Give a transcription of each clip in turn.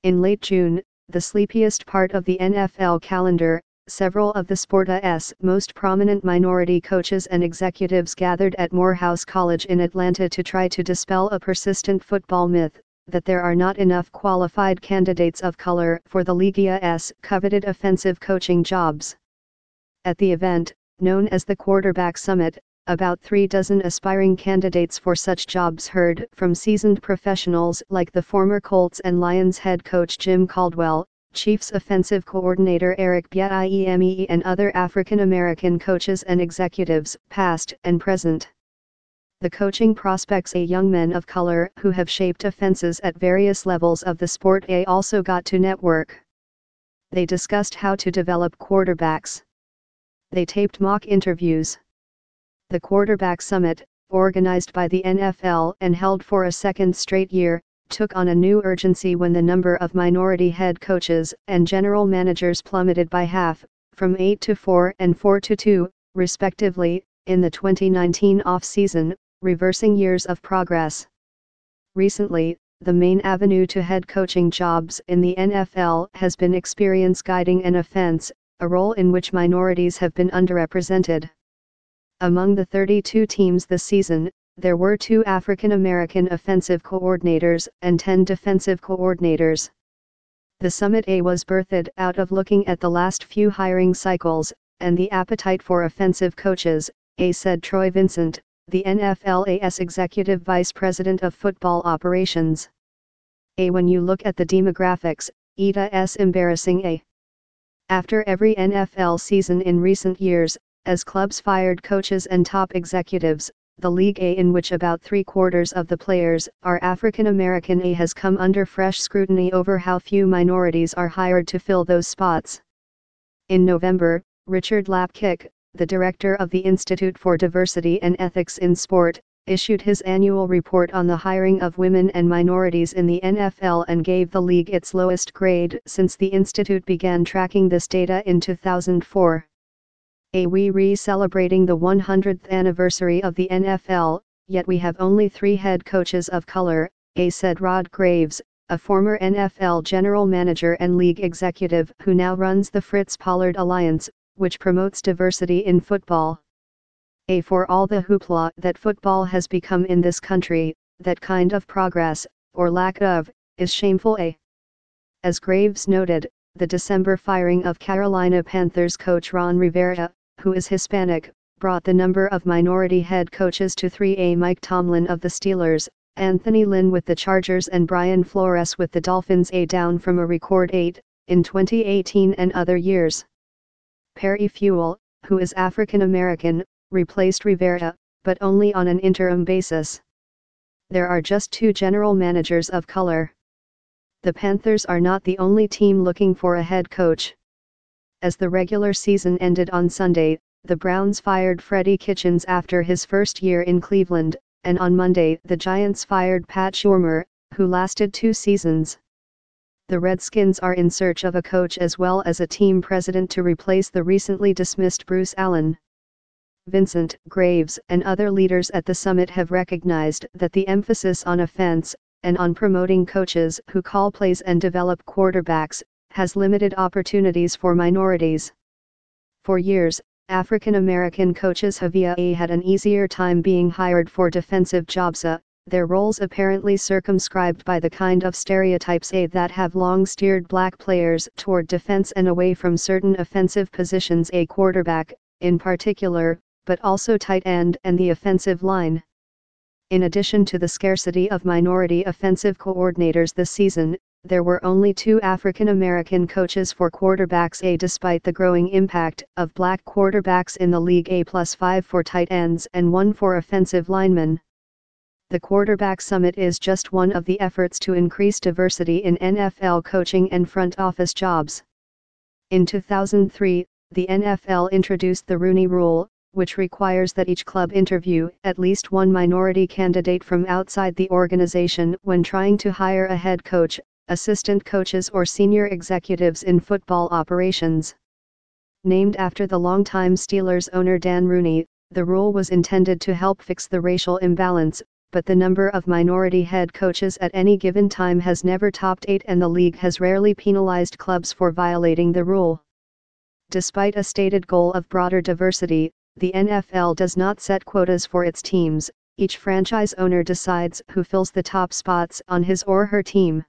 In late June, the sleepiest part of the NFL calendar, several of the sport's most prominent minority coaches and executives gathered at Morehouse College in Atlanta to try to dispel a persistent football myth, that there are not enough qualified candidates of color for the league's coveted offensive coaching jobs. At the event, known as the Quarterback Summit, about 36 aspiring candidates for such jobs heard from seasoned professionals like the former Colts and Lions head coach Jim Caldwell, Chiefs offensive coordinator Eric Bieniemy, and other African American coaches and executives, past and present. The coaching prospects, young men of color who have shaped offenses at various levels of the sport, also got to network. They discussed how to develop quarterbacks. They taped mock interviews. The Quarterback Summit, organized by the N.F.L. and held for a second straight year, took on a new urgency when the number of minority head coaches and general managers plummeted by half, from 8 to 4 and 4 to 2, respectively, in the 2019 off-season, reversing years of progress. Recently, the main avenue to head coaching jobs in the NFL has been experience guiding an offense, a role in which minorities have been underrepresented. Among the 32 teams this season, there were 2 African American offensive coordinators and 10 defensive coordinators. The summit was birthed out of looking at the last few hiring cycles, and the appetite for offensive coaches, said Troy Vincent, the NFL's Executive Vice President of Football Operations. When you look at the demographics, it's embarrassing. After every NFL season in recent years, as clubs fired coaches and top executives, the league in which about 3/4 of the players are African American has come under fresh scrutiny over how few minorities are hired to fill those spots. In November, Richard Lapkick, the director of the Institute for Diversity and Ethics in Sport, issued his annual report on the hiring of women and minorities in the NFL and gave the league its lowest grade since the institute began tracking this data in 2004. We re-celebrating the 100th anniversary of the NFL, yet we have only 3 head coaches of color, said Rod Graves, a former NFL general manager and league executive who now runs the Fritz Pollard Alliance, which promotes diversity in football. For all the hoopla that football has become in this country, that kind of progress, or lack of, is shameful. As Graves noted, the December firing of Carolina Panthers coach Ron Rivera, who is Hispanic, brought the number of minority head coaches to 3. Mike Tomlin of the Steelers, Anthony Lynn with the Chargers and Brian Flores with the Dolphins down from a record 8, in 2018 and other years. Perry Fewell, who is African American, replaced Rivera, but only on an interim basis. There are just 2 general managers of color. The Panthers are not the only team looking for a head coach. As the regular season ended on Sunday, the Browns fired Freddie Kitchens after his first year in Cleveland, and on Monday the Giants fired Pat Shurmur, who lasted 2 seasons. The Redskins are in search of a coach as well as a team president to replace the recently dismissed Bruce Allen. Vincent, Graves, and other leaders at the summit have recognized that the emphasis on offense, and on promoting coaches who call plays and develop quarterbacks, has limited opportunities for minorities. For years, African American coaches have had an easier time being hired for defensive jobs, their roles apparently circumscribed by the kind of stereotypes that have long steered black players toward defense and away from certain offensive positions, quarterback, in particular, but also tight end and the offensive line. In addition to the scarcity of minority offensive coordinators this season, there were only 2 African American coaches for quarterbacks, despite the growing impact of black quarterbacks in the league, +5 for tight ends and 1 for offensive linemen. The Quarterback Summit is just one of the efforts to increase diversity in NFL coaching and front office jobs. In 2003, the NFL introduced the Rooney Rule, which requires that each club interview at least 1 minority candidate from outside the organization when trying to hire a head coach, assistant coaches or senior executives in football operations. Named after the longtime Steelers owner Dan Rooney, the rule was intended to help fix the racial imbalance, but the number of minority head coaches at any given time has never topped 8, and the league has rarely penalized clubs for violating the rule. Despite a stated goal of broader diversity, the NFL does not set quotas for its teams. Each franchise owner decides who fills the top spots on his or her team.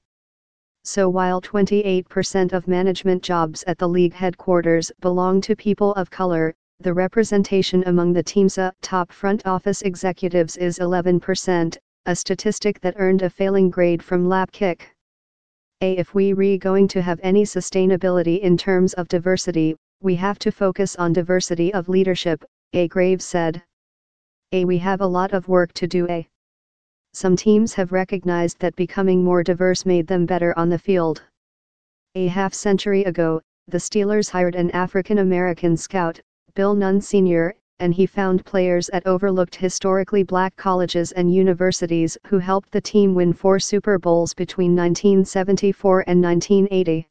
So while 28% of management jobs at the league headquarters belong to people of color, the representation among the team's top front office executives is 11%, a statistic that earned a failing grade from Lapkick. If we going to have any sustainability in terms of diversity, we have to focus on diversity of leadership, Graves said. We have a lot of work to do. Some teams have recognized that becoming more diverse made them better on the field. A half-century ago, the Steelers hired an African-American scout, Bill Nunn Sr., and he found players at overlooked historically black colleges and universities who helped the team win 4 Super Bowls between 1974 and 1980.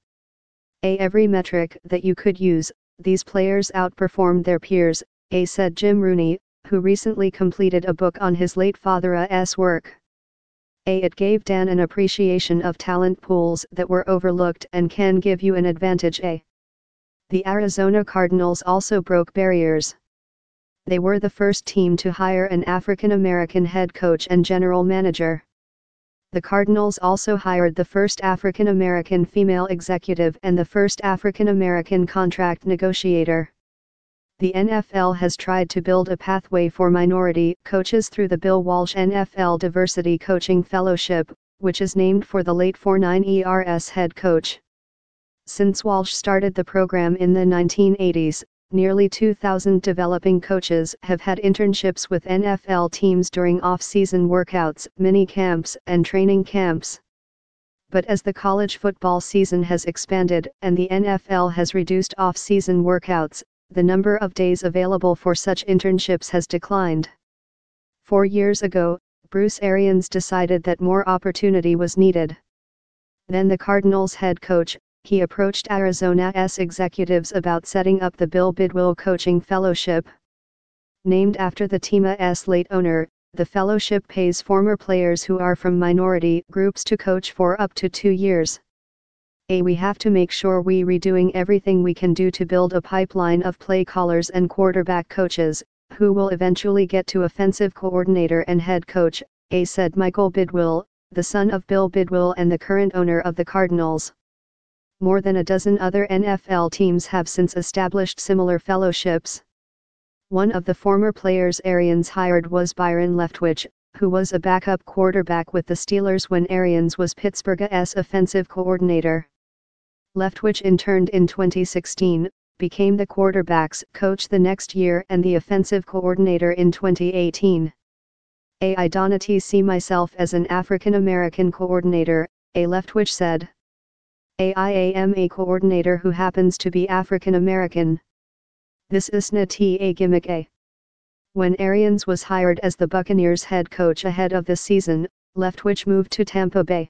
Every metric that you could use, these players outperformed their peers, said Jim Rooney, who recently completed a book on his late father's work. It gave Dan an appreciation of talent pools that were overlooked and can give you an advantage. The Arizona Cardinals also broke barriers. They were the first team to hire an African-American head coach and general manager. The Cardinals also hired the first African-American female executive and the first African-American contract negotiator. The N.F.L. has tried to build a pathway for minority coaches through the Bill Walsh N.F.L. Diversity Coaching Fellowship, which is named for the late 49ers head coach. Since Walsh started the program in the 1980s, nearly 2,000 developing coaches have had internships with NFL teams during off-season workouts, mini camps, and training camps. But as the college football season has expanded and the NFL has reduced off-season workouts, the number of days available for such internships has declined. 4 years ago, Bruce Arians decided that more opportunity was needed. Then the Cardinals head coach, he approached Arizona's executives about setting up the Bill Bidwill Coaching Fellowship. Named after the team's late owner, the fellowship pays former players who are from minority groups to coach for up to 2 years. We have to make sure we're redoing everything we can do to build a pipeline of play callers and quarterback coaches, who will eventually get to offensive coordinator and head coach, said Michael Bidwill, the son of Bill Bidwill and the current owner of the Cardinals. More than a dozen other NFL teams have since established similar fellowships. One of the former players Arians hired was Byron Leftwich, who was a backup quarterback with the Steelers when Arians was Pittsburgh's offensive coordinator. Leftwich interned in 2016, became the quarterback's coach the next year and the offensive coordinator in 2018. I don't see myself as an African-American coordinator, Leftwich said. I am a coordinator who happens to be African-American. This isn't a gimmick. When Arians was hired as the Buccaneers head coach ahead of the season, Leftwich moved to Tampa Bay.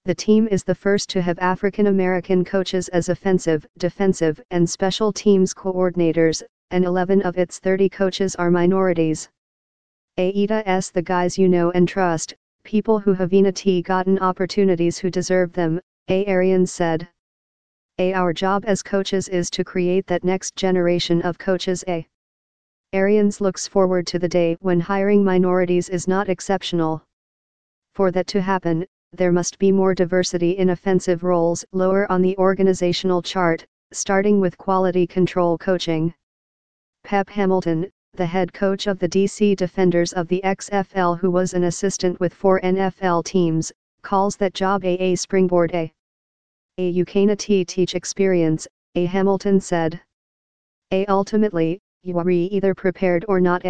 The team is the first to have African-American coaches as offensive, defensive, and special teams coordinators, and 11 of its 30 coaches are minorities. It's the guys you know and trust, people who have gotten opportunities who deserve them, Arians said. Our job as coaches is to create that next generation of coaches. Arians looks forward to the day when hiring minorities is not exceptional. For that to happen, there must be more diversity in offensive roles lower on the organizational chart, starting with quality control coaching. Pep Hamilton, the head coach of the DC Defenders of the XFL who was an assistant with 4 NFL teams, calls that job a springboard. You can't teach experience, Hamilton said. Ultimately, you are either prepared or not.